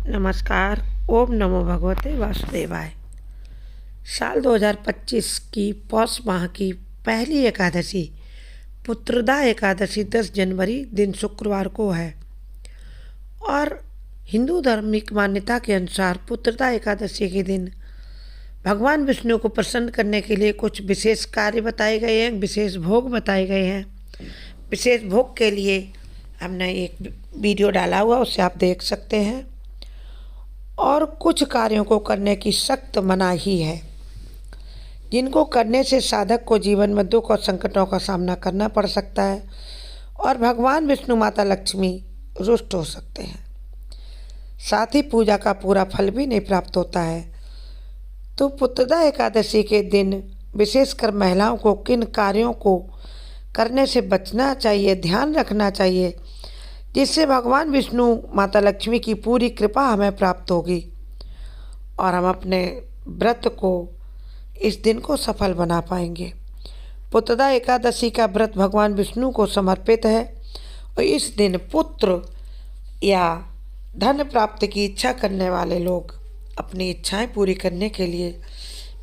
नमस्कार। ओम नमो भगवते वासुदेवाय। साल 2025 की पौष माह की पहली एकादशी पुत्रदा एकादशी 10 जनवरी दिन शुक्रवार को है और हिंदू धार्मिक मान्यता के अनुसार पुत्रदा एकादशी के दिन भगवान विष्णु को प्रसन्न करने के लिए कुछ विशेष कार्य बताए गए हैं, विशेष भोग बताए गए हैं। विशेष भोग के लिए हमने एक वीडियो डाला हुआ, उससे आप देख सकते हैं। और कुछ कार्यों को करने की सख्त मनाही है, जिनको करने से साधक को जीवन में दुख और संकटों का सामना करना पड़ सकता है और भगवान विष्णु माता लक्ष्मी रुष्ट हो सकते हैं। साथ ही पूजा का पूरा फल भी नहीं प्राप्त होता है। तो पुत्रदा एकादशी के दिन विशेषकर महिलाओं को किन कार्यों को करने से बचना चाहिए, ध्यान रखना चाहिए, जिससे भगवान विष्णु माता लक्ष्मी की पूरी कृपा हमें प्राप्त होगी और हम अपने व्रत को, इस दिन को सफल बना पाएंगे। पुत्रदा एकादशी का व्रत भगवान विष्णु को समर्पित है और इस दिन पुत्र या धन प्राप्ति की इच्छा करने वाले लोग अपनी इच्छाएं पूरी करने के लिए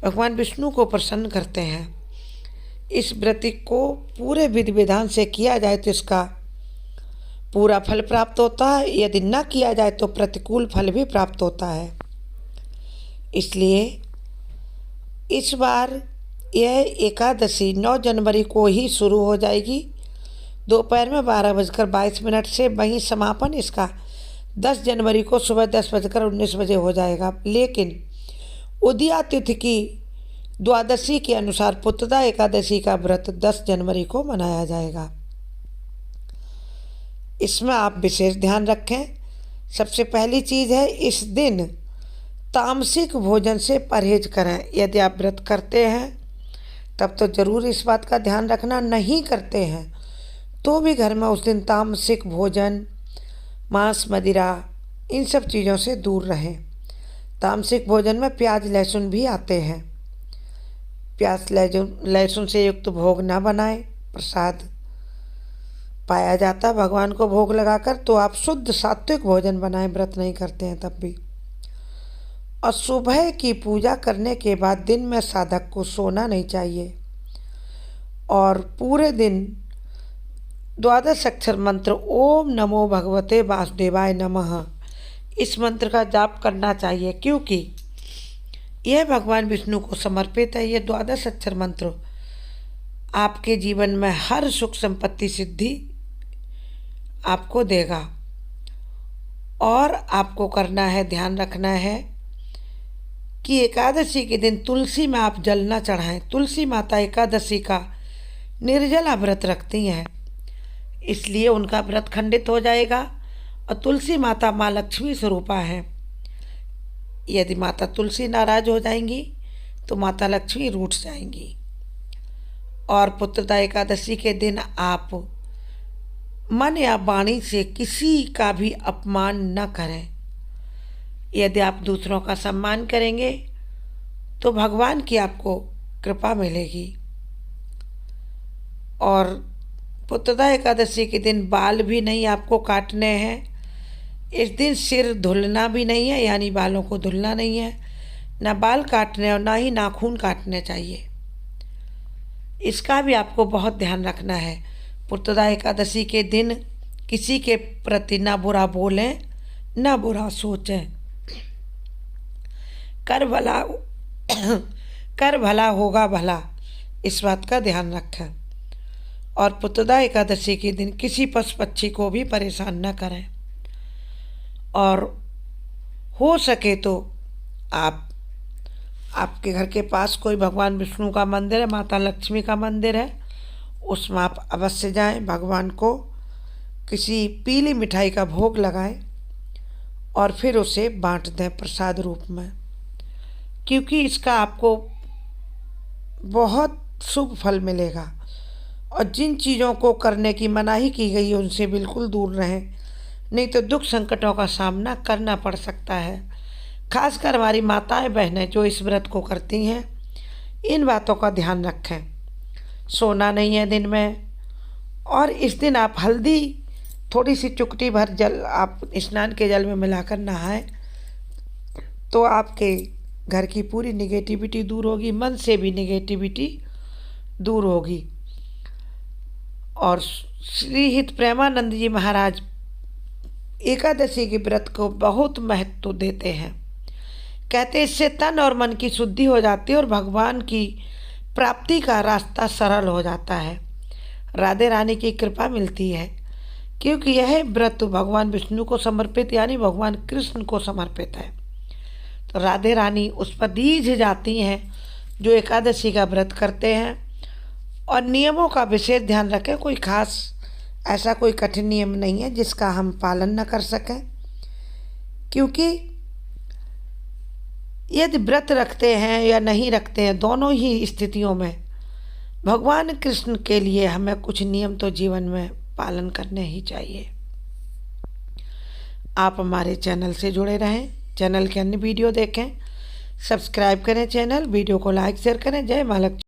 भगवान विष्णु को प्रसन्न करते हैं। इस व्रत को पूरे विधि विधान से किया जाए तो इसका पूरा फल प्राप्त होता है, यदि न किया जाए तो प्रतिकूल फल भी प्राप्त होता है। इसलिए इस बार यह एकादशी 9 जनवरी को ही शुरू हो जाएगी दोपहर में 12:22 से। वहीं समापन इसका 10 जनवरी को सुबह 10:19 हो जाएगा। लेकिन उदया तिथि की द्वादशी के अनुसार पुत्रदा एकादशी का व्रत 10 जनवरी को मनाया जाएगा। इसमें आप विशेष ध्यान रखें। सबसे पहली चीज़ है, इस दिन तामसिक भोजन से परहेज करें। यदि आप व्रत करते हैं तब तो ज़रूर इस बात का ध्यान रखना, नहीं करते हैं तो भी घर में उस दिन तामसिक भोजन, मांस मदिरा, इन सब चीज़ों से दूर रहें। तामसिक भोजन में प्याज लहसुन भी आते हैं। प्याज लहसुन से युक्त भोग ना बनाएं। प्रसाद पाया जाता भगवान को भोग लगाकर, तो आप शुद्ध सात्विक भोजन बनाएं, व्रत नहीं करते हैं तब भी। और सुबह की पूजा करने के बाद दिन में साधक को सोना नहीं चाहिए और पूरे दिन 12 अक्षर मंत्र ओम नमो भगवते वासुदेवाय नमः, इस मंत्र का जाप करना चाहिए, क्योंकि यह भगवान विष्णु को समर्पित है। यह 12 अक्षर मंत्र आपके जीवन में हर सुख संपत्ति सिद्धि आपको देगा। और आपको करना है, ध्यान रखना है कि एकादशी के दिन तुलसी में आप जल न चढ़ाएं। तुलसी माता एकादशी का निर्जला व्रत रखती हैं, इसलिए उनका व्रत खंडित हो जाएगा। और तुलसी माता माँ लक्ष्मी स्वरूपा है। यदि माता तुलसी नाराज हो जाएंगी तो माता लक्ष्मी रूठ जाएंगी। और पुत्रदा एकादशी के दिन आप मन या वाणी से किसी का भी अपमान न करें। यदि आप दूसरों का सम्मान करेंगे तो भगवान की आपको कृपा मिलेगी। और पुत्रदा एकादशी के दिन बाल भी नहीं आपको काटने हैं। इस दिन सिर धुलना भी नहीं है, यानी बालों को धुलना नहीं है, ना बाल काटने और ना ही नाखून काटने चाहिए। इसका भी आपको बहुत ध्यान रखना है। पुत्रदा एकादशी के दिन किसी के प्रति ना बुरा बोलें, ना बुरा सोचें। कर भला होगा भला, इस बात का ध्यान रखें। और पुत्रदा एकादशी के दिन किसी पशु पक्षी को भी परेशान न करें। और हो सके तो आपके घर के पास कोई भगवान विष्णु का मंदिर है, माता लक्ष्मी का मंदिर है, उसमें आप अवश्य जाएं। भगवान को किसी पीली मिठाई का भोग लगाएं और फिर उसे बांट दें प्रसाद रूप में, क्योंकि इसका आपको बहुत शुभ फल मिलेगा। और जिन चीज़ों को करने की मनाही की गई है उनसे बिल्कुल दूर रहें, नहीं तो दुख संकटों का सामना करना पड़ सकता है। खासकर हमारी माताएं बहनें जो इस व्रत को करती हैं, इन बातों का ध्यान रखें। सोना नहीं है दिन में। और इस दिन आप हल्दी थोड़ी सी चुटकी भर जल आप स्नान के जल में मिलाकर नहाएं तो आपके घर की पूरी निगेटिविटी दूर होगी, मन से भी निगेटिविटी दूर होगी। और श्री हित प्रेमानंद जी महाराज एकादशी के व्रत को बहुत महत्व देते हैं। कहते इससे तन और मन की शुद्धि हो जाती है और भगवान की प्राप्ति का रास्ता सरल हो जाता है। राधे रानी की कृपा मिलती है, क्योंकि यह व्रत भगवान विष्णु को समर्पित यानी भगवान कृष्ण को समर्पित है। तो राधे रानी उस पर रीझ जाती हैं जो एकादशी का व्रत करते हैं। और नियमों का विशेष ध्यान रखें, कोई खास ऐसा कोई कठिन नियम नहीं है जिसका हम पालन न कर सकें, क्योंकि यदि व्रत रखते हैं या नहीं रखते हैं, दोनों ही स्थितियों में भगवान कृष्ण के लिए हमें कुछ नियम तो जीवन में पालन करने ही चाहिए। आप हमारे चैनल से जुड़े रहें, चैनल के अन्य वीडियो देखें, सब्सक्राइब करें चैनल, वीडियो को लाइक शेयर करें। जय महालक्ष्मी।